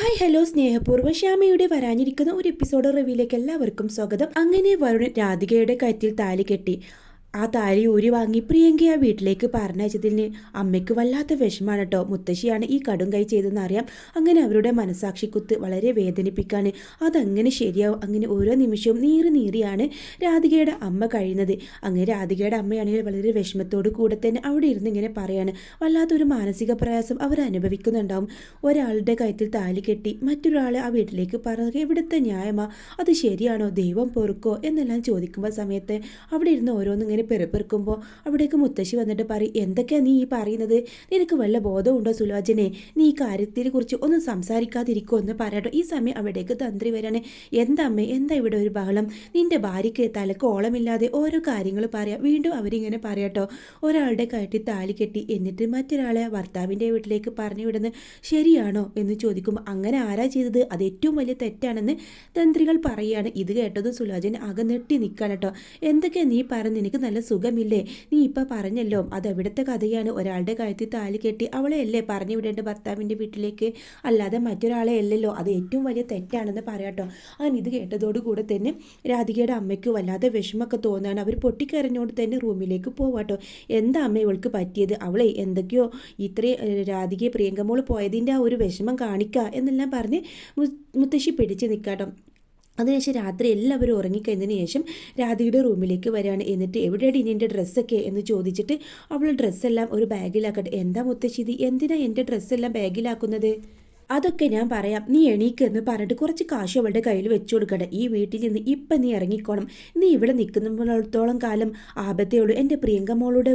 Hi hello സ്നേഹപൂർവ്വം ശ്യാമയുടെ വരാനിരിക്കുന്ന ഒരു എപ്പിസോഡ് റിവ്യൂയിലേക്ക് എല്ലാവർക്കും സ്വാഗതം. അങ്ങനെ വരുൺ രാധികയുടെ കഴുത്തിൽ താലി കെട്ടി ആ താലി ഊരി വാങ്ങി പ്രിയങ്ക ആ വീട്ടിലേക്ക് പറഞ്ഞയച്ചതിന് അമ്മയ്ക്ക് വല്ലാത്ത വിഷമാണ് കേട്ടോ. മുത്തശ്ശിയാണ് ഈ കടും കൈ ചെയ്തെന്ന് അറിയാം. അങ്ങനെ അവരുടെ മനസാക്ഷിക്കുത്ത് വളരെ വേദനിപ്പിക്കാണ്. അതങ്ങനെ ശരിയാവും. അങ്ങനെ ഓരോ നിമിഷവും നീറിയാണ് രാധികയുടെ അമ്മ കഴിയുന്നത്. അങ്ങനെ രാധികയുടെ അമ്മയാണെങ്കിൽ വളരെ വിഷമത്തോടു കൂടെ തന്നെ അവിടെ ഇരുന്ന് ഇങ്ങനെ പറയാണ്. വല്ലാത്തൊരു മാനസിക പ്രയാസം അവർ അനുഭവിക്കുന്നുണ്ടാവും. ഒരാളുടെ കഴുത്തിൽ താലി കെട്ടി മറ്റൊരാളെ ആ വീട്ടിലേക്ക് പറയുക എവിടുത്തെ ന്യായമാ? അത് ശരിയാണോ? ദൈവം പൊറുക്കോ എന്നെല്ലാം ചോദിക്കുമ്പോൾ സമയത്ത് അവിടെ ഇരുന്ന് ഓരോന്നിങ്ങനെ പെറുപ്പെറുക്കുമ്പോൾ അവിടേക്ക് മുത്തശ്ശി വന്നിട്ട് പറയും, എന്തൊക്കെയാണ് നീ ഈ പറയുന്നത്? നിനക്ക് വല്ല ബോധമുണ്ടോ സുലോചനെ? നീ ഈ കാര്യത്തിനെ കുറിച്ച് ഒന്നും സംസാരിക്കാതിരിക്കുമോ എന്ന് പറയട്ടോ. ഈ സമയം അവിടേക്ക് തന്ത്രി വരാണ്. എന്താ അമ്മേ, എന്താ ഇവിടെ ഒരു ബഹളം? നിന്റെ ഭാര്യയ്ക്ക് തലക്ക് ഓളമില്ലാതെ ഓരോ കാര്യങ്ങൾ പറയാം. വീണ്ടും അവരിങ്ങനെ പറയാട്ടോ. ഒരാളുടെ കഴുത്തിൽ താലി കെട്ടി എന്നിട്ട് മറ്റൊരാളെ ഭർത്താവിൻ്റെ വീട്ടിലേക്ക് പറഞ്ഞു വിടുന്നത് ശരിയാണോ എന്ന് ചോദിക്കുമ്പോൾ അങ്ങനെ ആരാ ചെയ്തത്? അത് ഏറ്റവും വലിയ തെറ്റാണെന്ന് തന്ത്രികൾ പറയുകയാണ്. ഇത് കേട്ടതും സുലോചന ആകെ നെട്ടി നിൽക്കാൻ കേട്ടോ. എന്തൊക്കെയാ നീ പറഞ്ഞ്? നിനക്ക് നല്ല സുഖമില്ലേ? നീ ഇപ്പം പറഞ്ഞല്ലോ അത് എവിടുത്തെ കഥയാണ്? ഒരാളുടെ കഴുത്തിൽ താലി കെട്ടി അവളെ അല്ലേ പറഞ്ഞു വിടേണ്ട ഭർത്താവിൻ്റെ വീട്ടിലേക്ക്, അല്ലാതെ മറ്റൊരാളെ അല്ലല്ലോ. അത് ഏറ്റവും വലിയ തെറ്റാണെന്ന് പറയാട്ടോ. അങ്ങനെ ഇത് കേട്ടതോടുകൂടെ തന്നെ രാധികയുടെ അമ്മയ്ക്ക് വല്ലാതെ വിഷമമൊക്കെ തോന്നുകയാണ്. അവർ പൊട്ടിക്കരഞ്ഞോണ്ട് തന്നെ റൂമിലേക്ക് പോവാട്ടോ. എന്താ അമ്മ ഇവൾക്ക് പറ്റിയത്? അവളെ എന്തൊക്കെയോ ഇത്രയും രാധികയെ പ്രിയങ്കമോൾ പോയതിൻ്റെ ആ ഒരു വിഷമം കാണിക്കുക എന്നെല്ലാം പറഞ്ഞ് മുത്തശ്ശി പിടിച്ച് നിൽക്കാട്ടോ. അതിനുശേഷം രാത്രി എല്ലാവരും ഉറങ്ങിക്കഴിഞ്ഞതിന് ശേഷം രാധികയുടെ റൂമിലേക്ക് വരികയാണ്. എന്നിട്ട് എവിടെയാണ് നിൻ്റെ ഡ്രസ്സൊക്കെ എന്ന് ചോദിച്ചിട്ട് അവൾ ഡ്രസ്സെല്ലാം ഒരു ബാഗിലാക്കട്ടെ. എന്താ മുത്തശ്ശി, എന്തിനാ എൻ്റെ ഡ്രസ്സെല്ലാം ബാഗിലാക്കുന്നത്? അതൊക്കെ ഞാൻ പറയാം, നീ എണീക്കെന്ന് പറഞ്ഞിട്ട് കുറച്ച് കാശ് അവളുടെ കയ്യിൽ വെച്ചു കൊടുക്കട്ടെ. ഈ വീട്ടിൽ നിന്ന് ഇപ്പം നീ ഇറങ്ങിക്കോണം. നീ ഇവിടെ നിൽക്കുന്നിടത്തോളം കാലം ആപത്തേ ഉള്ളൂ. എൻ്റെ പ്രിയങ്കമോളുടെ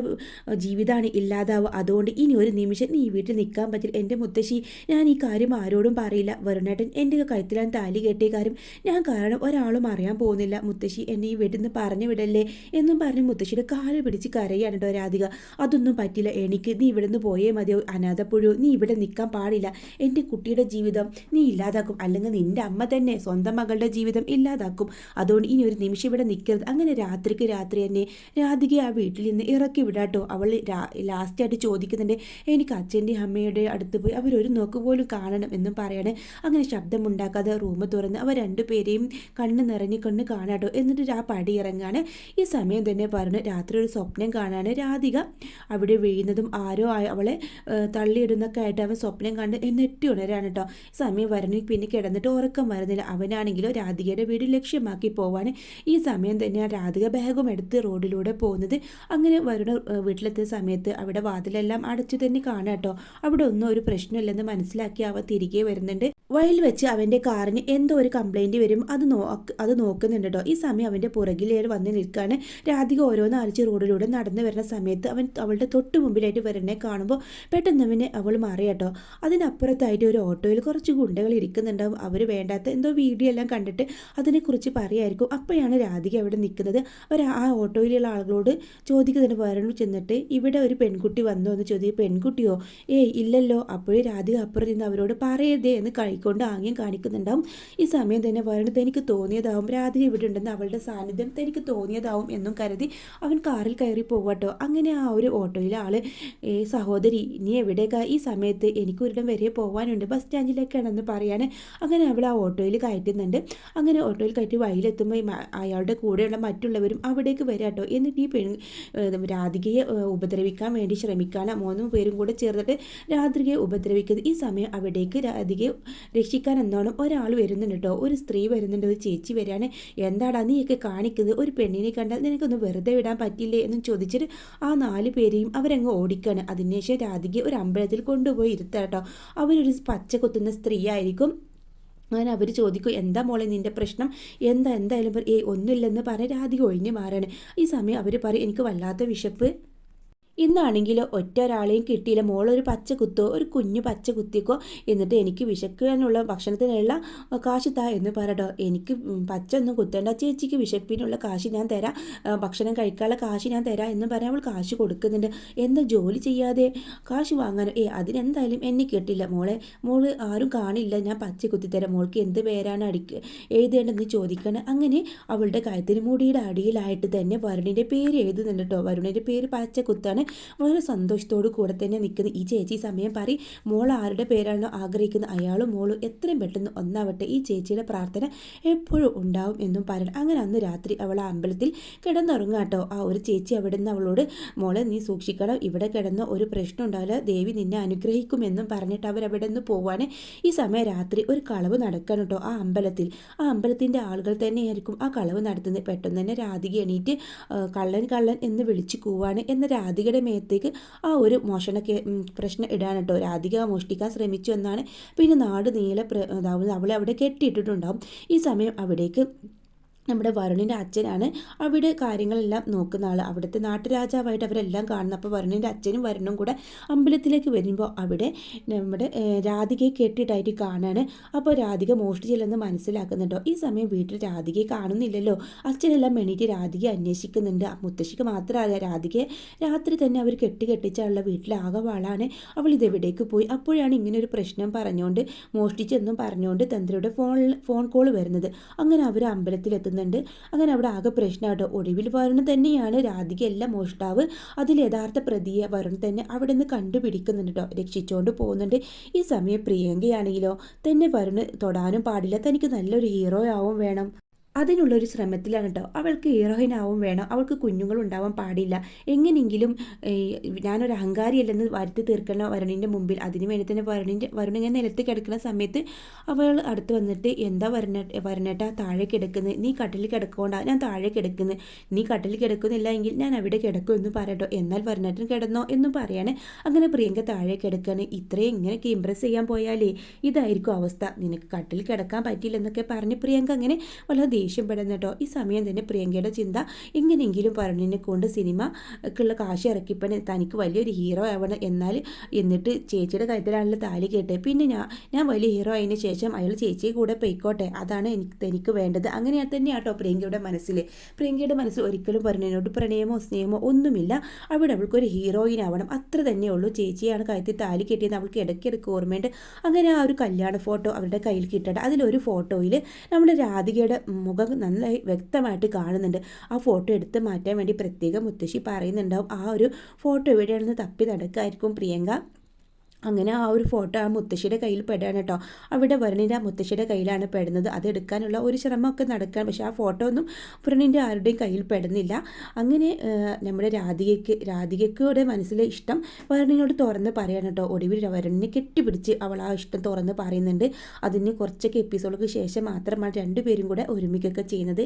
ജീവിതമാണ് ഇല്ലാതാവുക. അതുകൊണ്ട് ഇനി ഒരു നിമിഷം നീ ഈ വീട്ടിൽ നിൽക്കാൻ പറ്റില്ല. എൻ്റെ മുത്തശ്ശി, ഞാൻ ഈ കാര്യം ആരോടും പറയില്ല. വരുണേട്ടൻ എൻ്റെ കഴുത്തിലാണ് താലി കെട്ടിയ കാര്യം ഞാൻ കാരണം ഒരാളും അറിയാൻ പോകുന്നില്ല. മുത്തശ്ശി എന്നെ ഈ വീട്ടിൽ നിന്ന് പറഞ്ഞു വിടല്ലേ എന്നും പറഞ്ഞ് മുത്തശ്ശിയുടെ കാല് പിടിച്ച് കരയാണ് കേട്ടോ രാധിക. അതൊന്നും പറ്റില്ല, എനിക്ക് നീ ഇവിടെ നിന്ന് പോയേ മതിയോ. അനാഥപ്പുഴു, നീ ഇവിടെ നിൽക്കാൻ പാടില്ല. എൻ്റെ കുട്ടിയുടെ ജീവിതം നീ ഇല്ലാതാക്കും, അല്ലെങ്കിൽ നിന്റെ അമ്മ തന്നെ സ്വന്തം മകളുടെ ജീവിതം ഇല്ലാതാക്കും. അതുകൊണ്ട് ഇനി ഒരു നിമിഷം ഇവിടെ നിൽക്കരുത്. അങ്ങനെ രാത്രിക്ക് രാത്രി തന്നെ രാധികയെ ആ വീട്ടിൽ നിന്ന് ഇറക്കി വിടാട്ടോ. അവൾ ലാസ്റ്റായിട്ട് ചോദിക്കുന്നുണ്ട്, എനിക്ക് അച്ഛൻ്റെ അമ്മയുടെ അടുത്ത് പോയി അവരൊരു നോക്ക് പോലും കാണണം എന്നും പറയാണ്. അങ്ങനെ ശബ്ദമുണ്ടാക്കാതെ റൂം തുറന്ന് അവർ രണ്ടുപേരെയും കണ്ണ് നിറഞ്ഞ് കാണാട്ടോ. എന്നിട്ട് ആ പടി ഇറങ്ങാണ്. ഈ സമയം തന്നെ പറഞ്ഞു രാത്രി ഒരു സ്വപ്നം കാണാണ്. രാധിക അവിടെ വീഴുന്നതും ആരോ അവളെ തള്ളിയിടുന്നൊക്കെ ആയിട്ട് അവൻ സ്വപ്നം കണ്ട് നെറ്റി ഉണരാണ് കേട്ടോ. സമയം വരണി പിന്നെ കിടന്നിട്ട് ഉറക്കം വരുന്നില്ല. അവനാണെങ്കിലോ രാധികയുടെ വീട് ലക്ഷ്യമാക്കി പോവാണ്. ഈ സമയം തന്നെ ആ രാധിക ബാഗും എടുത്ത് റോഡിലൂടെ പോകുന്നത്. അങ്ങനെ വരുണ വീട്ടിലെത്തിയ സമയത്ത് അവിടെ വാതിലെല്ലാം അടച്ചു തന്നെ കാണാം കേട്ടോ. അവിടെ ഒന്നും ഒരു പ്രശ്നമില്ലെന്ന് മനസ്സിലാക്കി അവ തിരികെ വരുന്നുണ്ട്. വഴിയിൽ വെച്ച് അവൻ്റെ കാറിന് എന്തോ ഒരു കംപ്ലൈൻറ്റ് വരും. അത് നോക്കുന്നുണ്ട് കേട്ടോ. ഈ സമയം അവൻ്റെ പുറകിലേൽ വന്ന് നിൽക്കുകയാണ്. രാധിക ഓരോന്ന് അലിച്ച് റോഡിലൂടെ നടന്നു വരുന്ന സമയത്ത് അവളുടെ തൊട്ട് മുമ്പിലായിട്ട് വരുന്നതിനെ കാണുമ്പോൾ പെട്ടെന്ന് അവൾ മാറി കേട്ടോ. അതിനപ്പുറത്തായിട്ട് ഒരു ഓട്ടോയിൽ കുറച്ച് ഗുണ്ടകൾ ഇരിക്കുന്നുണ്ടാവും. അവർ വേണ്ടാത്ത എന്തോ വീഡിയോ എല്ലാം കണ്ടിട്ട് അതിനെക്കുറിച്ച് പറയായിരിക്കും. അപ്പോഴാണ് രാധിക അവിടെ നിൽക്കുന്നത്. ആ ഓട്ടോയിലുള്ള ആളുകളോട് ചോദിക്കുന്നതിന് വരണു ചെന്നിട്ട് ഇവിടെ ഒരു പെൺകുട്ടി വന്നു എന്ന് ചോദിക്കും. പെൺകുട്ടിയോ? ഏയ് ഇല്ലല്ലോ. അപ്പോഴേ രാധിക അപ്പുറം നിന്ന് അവരോട് പറയരുതേ എന്ന് കൊണ്ട് ആംഗ്യം കാണിക്കുന്നുണ്ടാവും. ഈ സമയം തന്നെ വരുന്നത് എനിക്ക് തോന്നിയതാവും രാധിക ഇവിടെ ഉണ്ടെന്ന് അവളുടെ സാന്നിധ്യം എനിക്ക് തോന്നിയതാവും എന്നും കരുതി അവൻ കാറിൽ കയറി പോവാട്ടോ. അങ്ങനെ ആ ഒരു ഓട്ടോയിലെ ആള്, സഹോദരി നീ എവിടേക്കാ? ഈ സമയത്ത് എനിക്കൊരിടം വരെ പോകാനുണ്ട്, ബസ് സ്റ്റാൻഡിലേക്കാണെന്ന് പറയാണ്. അങ്ങനെ അവൾ ആ ഓട്ടോയിൽ കയറ്റുന്നുണ്ട്. അങ്ങനെ ഓട്ടോയിൽ കയറ്റി വഴിയിലെത്തുമ്പോൾ അയാളുടെ കൂടെയുള്ള മറ്റുള്ളവരും അവിടേക്ക് വരാട്ടോ. എന്നിട്ട് ഈ രാധികയെ ഉപദ്രവിക്കാൻ വേണ്ടി ശ്രമിക്കാണ്. 3 പേരും കൂടെ ചേർന്നിട്ട് രാധികയെ ഉപദ്രവിക്കുന്നത്. ഈ സമയം അവിടേക്ക് രാധികയെ രക്ഷിക്കാൻ എന്നോണം ഒരാൾ വരുന്നുണ്ട് കേട്ടോ. ഒരു സ്ത്രീ വരുന്നുണ്ട്, ഒരു ചേച്ചി വരികയാണ്. എന്താടാ നീയൊക്കെ കാണിക്കുന്നത്? ഒരു പെണ്ണിനെ കണ്ടാൽ നിനക്കൊന്ന് വെറുതെ വിടാൻ പറ്റില്ലേ എന്നും ചോദിച്ചിട്ട് ആ 4 പേരെയും അവരങ്ങ് ഓടിക്കാണ്. അതിനുശേഷം രാധികയെ ഒരു അമ്പലത്തിൽ കൊണ്ടുപോയി ഇരുത്താട്ടോ. അവരൊരു പച്ച കുത്തുന്ന സ്ത്രീ ആയിരിക്കും. അങ്ങനെ അവർ ചോദിക്കും, എന്താ മോളെ നിൻ്റെ പ്രശ്നം? എന്തായാലും ഒന്നുമില്ലെന്ന് പറഞ്ഞ് രാധിക ഒഴിഞ്ഞു മാറാണ്. ഈ സമയം അവർ പറയും, എനിക്ക് വല്ലാത്ത വിശപ്പ്. ഇന്നാണെങ്കിലോ ഒറ്റ ഒരാളെയും കിട്ടിയില്ല. മോളൊരു പച്ച കുത്തോ, ഒരു കുഞ്ഞു പച്ച കുത്തിക്കോ, എന്നിട്ട് എനിക്ക് വിശക്കാനുള്ള ഭക്ഷണത്തിനുള്ള കാശ് താ എന്ന് പറയട്ടോ. എനിക്ക് പച്ച ഒന്നും കുത്തേണ്ട, ചേച്ചിക്ക് വിശപ്പിനുള്ള കാശ് ഞാൻ തരാം, ഭക്ഷണം കഴിക്കാനുള്ള കാശ് ഞാൻ തരാം എന്ന് പറഞ്ഞാൽ അവൾ കാശ് കൊടുക്കുന്നുണ്ട്. എന്താ ജോലി ചെയ്യാതെ കാശ് വാങ്ങാനോ? അതിനെന്തായാലും എന്നെ കിട്ടില്ല മോള് ആരും കാണില്ല, ഞാൻ പച്ച കുത്തിത്തരാം. മോൾക്ക് എന്ത് പേരാണ് എഴുതേണ്ടതെന്ന് ചോദിക്കണം. അങ്ങനെ അവളുടെ കഴുത്തിന് മുടിയുടെ അടിയിലായിട്ട് തന്നെ വരുണിൻ്റെ പേര് എഴുതുന്നുണ്ട് കേട്ടോ. വരുണിൻ്റെ പേര് പച്ച കുത്താണ്. വളരെ സന്തോഷത്തോടു കൂടെ തന്നെ നിൽക്കുന്ന ഈ ചേച്ചി സമയം പറയും മോൾ ആരുടെ പേരാണോ ആഗ്രഹിക്കുന്നത് അയാളും മോളും എത്രയും പെട്ടെന്ന് ഒന്നാവട്ടെ, ഈ ചേച്ചിയുടെ പ്രാർത്ഥന എപ്പോഴും ഉണ്ടാവും എന്നും പറയണം. അങ്ങനെ അന്ന് രാത്രി അവൾ ആ അമ്പലത്തിൽ കിടന്നുറങ്ങാട്ടോ. ആ ഒരു ചേച്ചി അവിടെ നിന്ന് അവളോട് മോളെ നീ സൂക്ഷിക്കണം, ഇവിടെ കിടന്ന ഒരു പ്രശ്നം ഉണ്ടാവില്ല, ദേവി നിന്നെ അനുഗ്രഹിക്കുമെന്നും പറഞ്ഞിട്ട് അവരവിടെ നിന്ന് പോവാണ്. ഈ സമയം രാത്രി ഒരു കളവ് നടക്കണം കേട്ടോ ആ അമ്പലത്തിൽ. ആ അമ്പലത്തിൻ്റെ ആളുകൾ തന്നെയായിരിക്കും ആ കളവ് നടത്തുന്നത്. പെട്ടെന്ന് തന്നെ രാധിക എണീറ്റ് കള്ളൻ കള്ളൻ എന്ന് വിളിച്ച് കൂവാണ്. എന്ന രാധികയുടെ മേത്തേക്ക് ആ ഒരു മോഷണ പ്രശ്നം ഇടാൻ കേട്ടോ. രാധിക മോഷ്ടിക്കാൻ ശ്രമിച്ചു എന്നാണ് പിന്നെ നാട് നീളെ അവളെ അവിടെ കെട്ടിയിട്ടിട്ടുണ്ടാവും. ഈ സമയം അവിടേക്ക് നമ്മുടെ വരുണിൻ്റെ അച്ഛനാണ് അവിടെ കാര്യങ്ങളെല്ലാം നോക്കുന്ന ആൾ. അവിടുത്തെ നാട്ടുരാജാവായിട്ട് അവരെല്ലാം കാണുന്നു. അപ്പോൾ വരുണിൻ്റെ അച്ഛനും വരുണും കൂടെ അമ്പലത്തിലേക്ക് വരുമ്പോൾ അവിടെ നമ്മുടെ രാധികയെ കെട്ടിയിട്ടായിട്ട് കാണാണ്. അപ്പോൾ രാധിക മോഷ്ടിച്ചില്ലെന്ന് മനസ്സിലാക്കുന്നുണ്ടോ. ഈ സമയം വീട്ടിൽ രാധികയെ കാണുന്നില്ലല്ലോ. അച്ഛനെല്ലാം എണീറ്റ് രാധികയെ അന്വേഷിക്കുന്നുണ്ട്. മുത്തശ്ശിക്ക് മാത്രമല്ല, രാധികയെ രാത്രി തന്നെ അവർ കെട്ടിച്ചാലുള്ള വീട്ടിലാകെ വാളാണ്. അവൾ ഇതെവിടേക്ക് പോയി. അപ്പോഴാണ് ഇങ്ങനൊരു പ്രശ്നം പറഞ്ഞുകൊണ്ട് മോഷ്ടിച്ചെന്നും പറഞ്ഞുകൊണ്ട് തന്ത്രിയുടെ ഫോൺ കോൾ വരുന്നത്. അങ്ങനെ അവർ അമ്പലത്തിലെത്തുന്നു. അങ്ങനെ അവിടെ ആകെ പ്രശ്നമാട്ടോ. ഒടുവിൽ വരുൺ തന്നെയാണ് രാധികയെല്ലാം മോഷ്ടാവ്. അതിൽ യഥാർത്ഥ പ്രതിയെ വരുൺ തന്നെ അവിടെ നിന്ന് കണ്ടുപിടിക്കുന്നുണ്ട് കേട്ടോ, രക്ഷിച്ചുകൊണ്ട് പോകുന്നുണ്ട്. ഈ സമയം പ്രിയങ്കയാണെങ്കിലോ തന്നെ വരുൺ തൊടാനും പാടില്ല, തനിക്ക് നല്ലൊരു ഹീറോ ആവും വേണം, അതിനുള്ളൊരു ശ്രമത്തിലാണ് കേട്ടോ. അവൾക്ക് ഹീറോയിനാവും വേണം, അവൾക്ക് കുഞ്ഞുങ്ങളുണ്ടാവാൻ പാടില്ല, എങ്ങനെയെങ്കിലും ഞാനൊരു അഹങ്കാരിയല്ലെന്ന് വരുത്തി തീർക്കണം വരുണിൻ്റെ മുമ്പിൽ. അതിന് വേണ്ടി തന്നെ വരുണിങ്ങനെ നിലത്ത് കിടക്കുന്ന സമയത്ത് അവൾ അടുത്ത് വന്നിട്ട് എന്താ വരണേട്ടാ താഴെ കിടക്കുന്നത്, നീ കട്ടിൽ കിടക്കോണ്ടാ ഞാൻ താഴെ കിടക്കുന്നത്, നീ കട്ടിൽ കിടക്കുന്നില്ല എങ്കിൽ ഞാൻ അവിടെ കിടക്കും എന്ന് പറയട്ടോ. എന്നാൽ വരുണേട്ടൻ കിടന്നോ എന്നും പറയാണ്. അങ്ങനെ പ്രിയങ്ക താഴെ കിടക്കുകയാണ്. ഇത്രയും ഇങ്ങനെയൊക്കെ ഇമ്പ്രസ് ചെയ്യാൻ പോയാലേ ഇതായിരിക്കും അവസ്ഥ, നിനക്ക് കട്ടിൽ കിടക്കാൻ പറ്റിയില്ലെന്നൊക്കെ പറഞ്ഞ് പ്രിയങ്ക അങ്ങനെ വളരെ ദേഷ്യപ്പെടുന്ന കേട്ടോ. ഈ സമയം തന്നെ പ്രിയങ്കയുടെ ചിന്ത എങ്ങനെയെങ്കിലും വരുണിനെ കൊണ്ട് സിനിമക്കുള്ള കാശ് ഇറക്കിപ്പണി തനിക്ക് വലിയൊരു ഹീറോ ആവണം, എന്നിട്ട് ചേച്ചിയുടെ കഴുത്തിലാണല്ലോ താലി കേട്ടെ, പിന്നെ ഞാൻ വലിയ ഹീറോ ആയതിനു ശേഷം അയാൾ ചേച്ചിയെ കൂടെ പൊയ്ക്കോട്ടെ, അതാണ് എനിക്ക് വേണ്ടത്. അങ്ങനെ തന്നെയാട്ടോ പ്രിയങ്കയുടെ മനസ്സിൽ. പ്രിയങ്കയുടെ മനസ്സിൽ ഒരിക്കലും വരുണിനോട് പ്രണയമോ സ്നേഹമോ ഒന്നുമില്ല. അവൾക്കൊരു ഹീറോയിൻ ആവണം, അത്ര തന്നെയുള്ളൂ. ചേച്ചിയാണ് കഴുത്തിൽ താലി കെട്ടിയത് അവൾക്ക് ഇടയ്ക്കിടയ്ക്ക് ഓർമ്മയുണ്ട്. അങ്ങനെ ആ ഒരു കല്യാണ ഫോട്ടോ അവരുടെ കയ്യിൽ കിട്ടട്ടെ. അതിലൊരു ഫോട്ടോയിൽ നമ്മുടെ രാധികയുടെ മുഖം നന്നായി വ്യക്തമായിട്ട് കാണുന്നുണ്ട്. ആ ഫോട്ടോ എടുത്ത് മാറ്റാൻ വേണ്ടി പ്രത്യേകം മുത്തശ്ശി പറയുന്നുണ്ടാവും. ആ ഒരു ഫോട്ടോ എവിടെയാണെന്ന് തപ്പി നടക്കായിരിക്കും പ്രിയങ്ക. അങ്ങനെ ആ ഒരു ഫോട്ടോ ആ മുത്തശ്ശിയുടെ കയ്യിൽ പെടാണ് കേട്ടോ. അവിടെ വരുണിൻ്റെ ആ മുത്തശ്ശിയുടെ കയ്യിലാണ് പെടുന്നത്. അത് എടുക്കാനുള്ള ഒരു ശ്രമമൊക്കെ നടക്കാൻ, പക്ഷേ ആ ഫോട്ടോ ഒന്നും വരുണിൻ്റെ ആരുടെയും കയ്യിൽ പെടുന്നില്ല. അങ്ങനെ നമ്മുടെ രാധികയ്ക്കൂടെ മനസ്സിലെ ഇഷ്ടം വരുണിനോട് തുറന്ന് പറയാണ് കേട്ടോ. ഒടുവിൽ വരുണിനെ കെട്ടിപ്പിടിച്ച് അവൾ ആ ഇഷ്ടം തുറന്ന് പറയുന്നുണ്ട്. അതിന് കുറച്ചൊക്കെ എപ്പിസോഡുകൾക്ക് ശേഷം മാത്രമാണ് രണ്ടുപേരും കൂടെ ഒരുമിക്കൊക്കെ ചെയ്യുന്നത്.